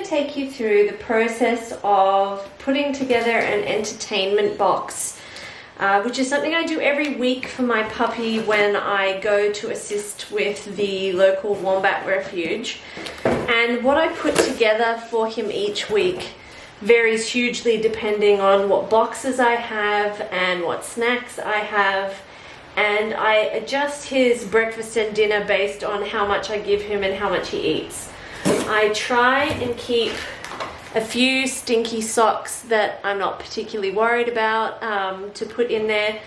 to take you through the process of putting together an entertainment box, which is something I do every week for my puppy when I go to assist with the local wombat refuge. And what I put together for him each week varies hugely depending on what boxes I have and what snacks I have. And I adjust his breakfast and dinner based on how much I give him and how much he eats. I try and keep a few stinky socks that I'm not particularly worried about to put in there.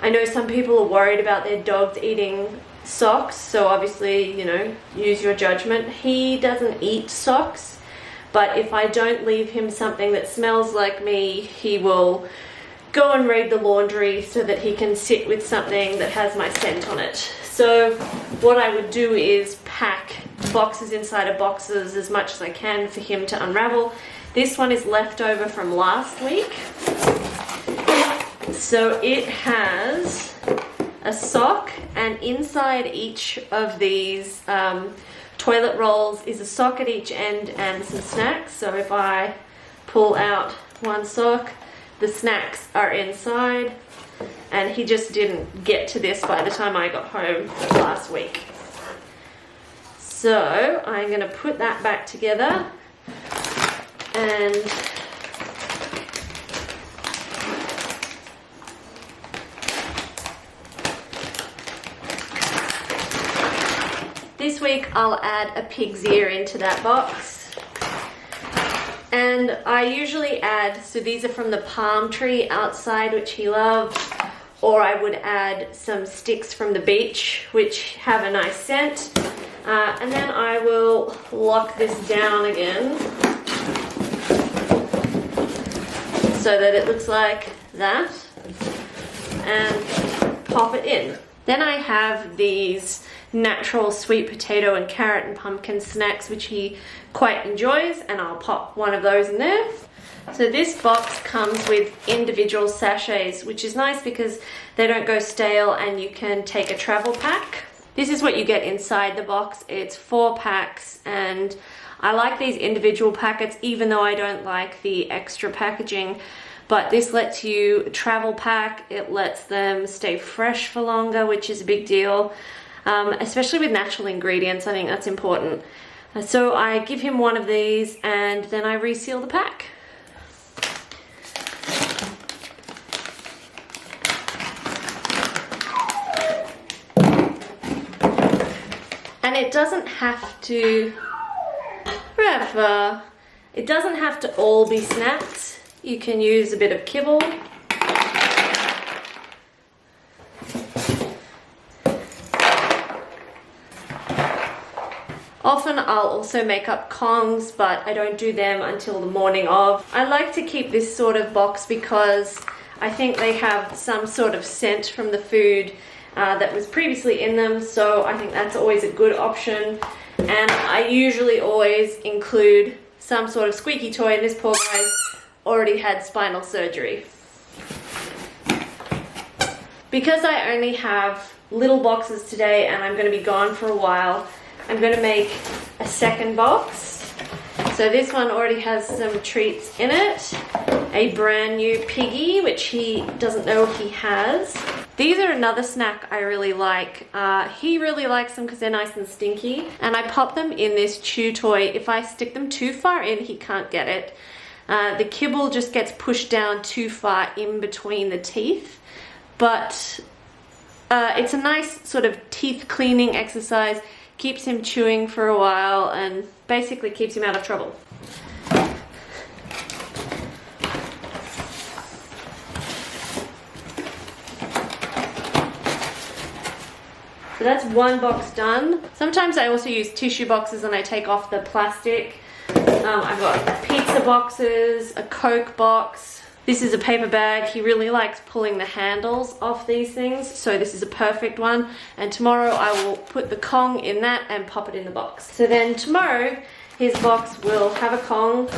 I know some people are worried about their dogs eating socks, so obviously, you know, use your judgment. He doesn't eat socks, but if I don't leave him something that smells like me, he will go and raid the laundry so that he can sit with something that has my scent on it. So what I would do is pack boxes inside of boxes as much as I can for him to unravel. This one is left over from last week. So it has a sock, and inside each of these toilet rolls is a sock at each end and some snacks. So if I pull out one sock, the snacks are inside, and he just didn't get to this by the time I got home last week. So I'm going to put that back together, and this week I'll add a pig's ear into that box. And I usually add, so these are from the palm tree outside, which he loves, or I would add some sticks from the beach, which have a nice scent. And then I will lock this down again so that it looks like that, and pop it in. Then I have these natural sweet potato and carrot and pumpkin snacks, which he quite enjoys, and I'll pop one of those in there. So this box comes with individual sachets, which is nice because they don't go stale and you can take a travel pack. This is what you get inside the box. It's 4 packs, and I like these individual packets even though I don't like the extra packaging. But this lets you travel pack, it lets them stay fresh for longer, which is a big deal. Especially with natural ingredients, I think that's important. So I give him one of these and then I reseal the pack. And it doesn't have to, it doesn't have to all be snacks. You can use a bit of kibble. Often I'll also make up Kongs, but I don't do them until the morning of. I like to keep this sort of box because I think they have some sort of scent from the food that was previously in them, so I think that's always a good option. And I usually always include some sort of squeaky toy, and this poor guy already had spinal surgery. Because I only have little boxes today and I'm going to be gone for a while, I'm going to make a second box. So this one already has some treats in it. A brand new piggy, which he doesn't know he has. These are another snack I really like. He really likes them because they're nice and stinky. And I pop them in this chew toy. If I stick them too far in, he can't get it. The kibble just gets pushed down too far in between the teeth. But it's a nice sort of teeth cleaning exercise. Keeps him chewing for a while and basically keeps him out of trouble. So that's one box done. Sometimes I also use tissue boxes and I take off the plastic. I've got pizza boxes, a Coke box. This is a paper bag. He really likes pulling the handles off these things, so this is a perfect one. And tomorrow I will put the Kong in that and pop it in the box. So then tomorrow his box will have a Kong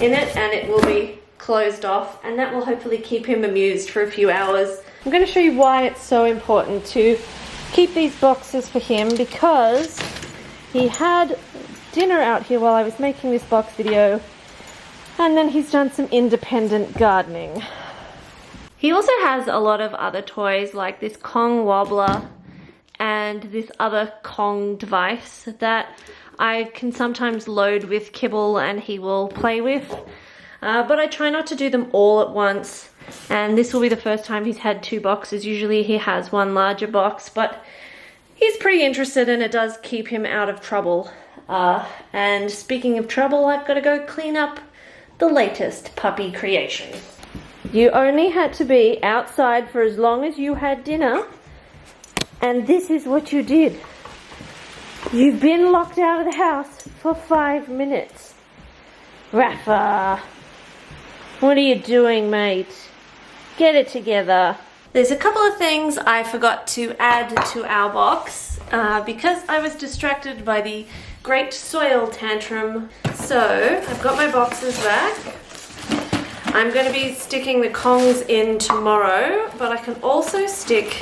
in it and it will be closed off, and that will hopefully keep him amused for a few hours. I'm going to show you why it's so important to keep these boxes for him, because he had dinner out here while I was making this box video, and then he's done some independent gardening. He also has a lot of other toys like this Kong wobbler and this other Kong device that I can sometimes load with kibble and he will play with. But I try not to do them all at once, and this will be the first time he's had 2 boxes. Usually he has one larger box, but he's pretty interested and it does keep him out of trouble. And speaking of trouble, I've got to go clean up the latest puppy creation. You only had to be outside for as long as you had dinner, and this is what you did. You've been locked out of the house for 5 minutes. Rafa, what are you doing, mate? Get it together. There's a couple of things I forgot to add to our box because I was distracted by the great soil tantrum. So I've got my boxes back. I'm going to be sticking the Kongs in tomorrow, but I can also stick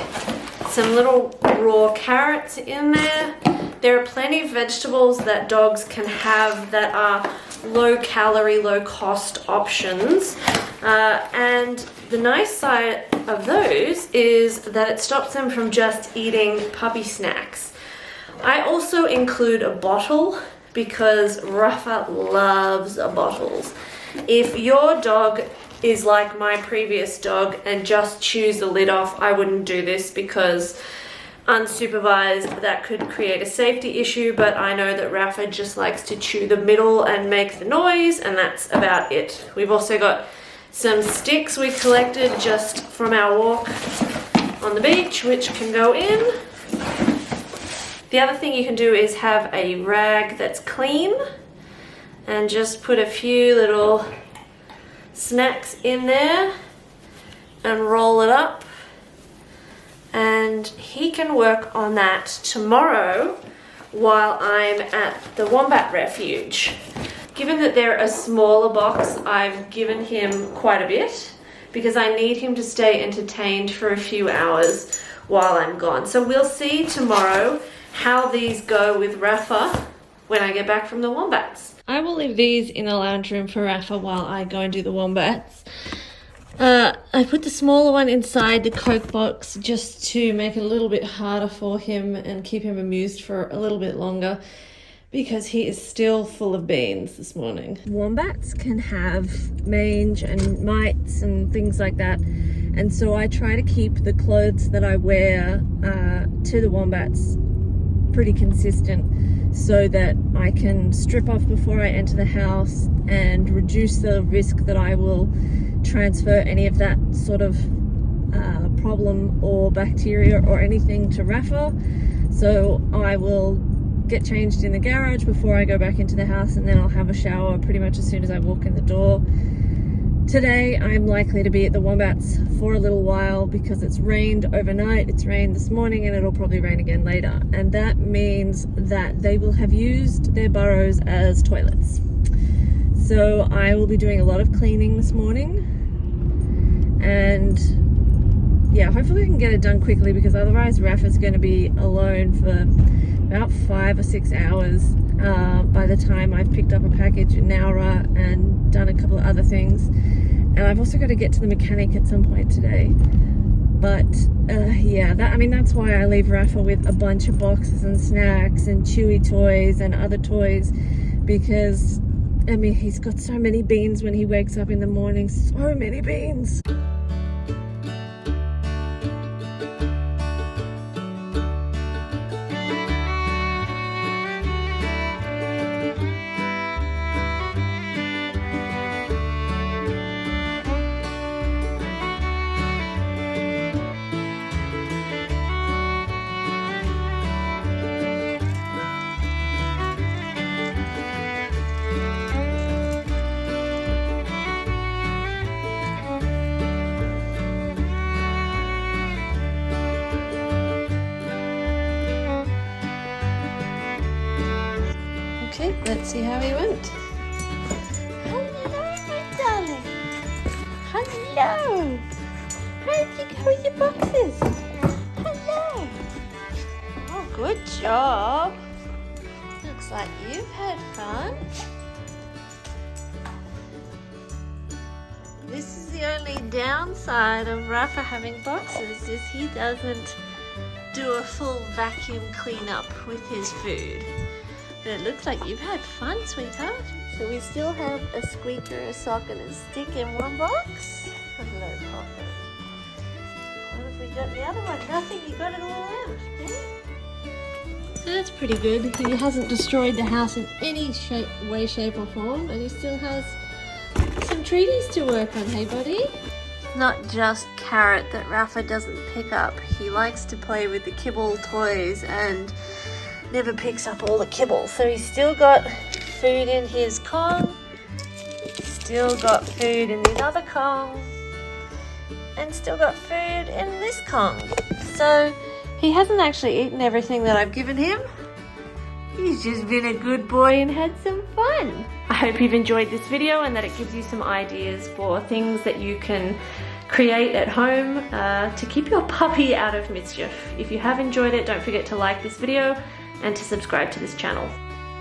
some little raw carrots in there. There are plenty of vegetables that dogs can have that are low calorie, low cost options. And the nice side of those is that it stops them from just eating puppy snacks. I also include a bottle because Rafa loves bottles. If your dog is like my previous dog and just chews the lid off, I wouldn't do this because unsupervised that could create a safety issue, but I know that Rafa just likes to chew the middle and make the noise, and that's about it. We've also got some sticks we collected just from our walk on the beach, which can go in. The other thing you can do is have a rag that's clean and just put a few little snacks in there and roll it up, and he can work on that tomorrow while I'm at the wombat refuge. Given that they're a smaller box, I've given him quite a bit because I need him to stay entertained for a few hours while I'm gone. So we'll see tomorrow how these go with Rafa when I get back from the wombats. I will leave these in the lounge room for Rafa while I go and do the wombats. I put the smaller one inside the Coke box just to make it a little bit harder for him and keep him amused for a little bit longer because he is still full of beans this morning. Wombats can have mange and mites and things like that, and so I try to keep the clothes that I wear to the wombats pretty consistent so that I can strip off before I enter the house and reduce the risk that I will transfer any of that sort of problem or bacteria or anything to Rafa. So I will get changed in the garage before I go back into the house, and then I'll have a shower pretty much as soon as I walk in the door. Today I'm likely to be at the wombats for a little while because it's rained overnight, it's rained this morning, and it'll probably rain again later, and that means that they will have used their burrows as toilets. So I will be doing a lot of cleaning this morning, and yeah, hopefully I can get it done quickly because otherwise Rafa's going to be alone for about 5 or 6 hours by the time I've picked up a package in Nowra and done a couple of other things. And I've also got to get to the mechanic at some point today. But yeah, that's why I leave Rafa with a bunch of boxes and snacks and chewy toys and other toys, because he's got so many beans when he wakes up in the morning, so many beans. Okay, let's see how he went. Hello, my darling. Hello. How did you go with your boxes? Hello. Oh, good job. Looks like you've had fun. This is the only downside of Rafa having boxes, is he doesn't do a full vacuum cleanup with his food. But it looks like you've had fun, sweetheart. So we still have a squeaker, a sock and a stick in one box. Hello, Poppet. What have we got in the other one? Nothing, you got it all out. Yeah? So that's pretty good. He hasn't destroyed the house in any way, shape or form, and he still has some treaties to work on, hey buddy? Not just carrot that Rafa doesn't pick up. He likes to play with the kibble toys and never picks up all the kibble. So he's still got food in his Kong, still got food in the other Kong, and still got food in this Kong. So he hasn't actually eaten everything that I've given him. He's just been a good boy and had some fun. I hope you've enjoyed this video and that it gives you some ideas for things that you can create at home to keep your puppy out of mischief. If you have enjoyed it, don't forget to like this video and to subscribe to this channel.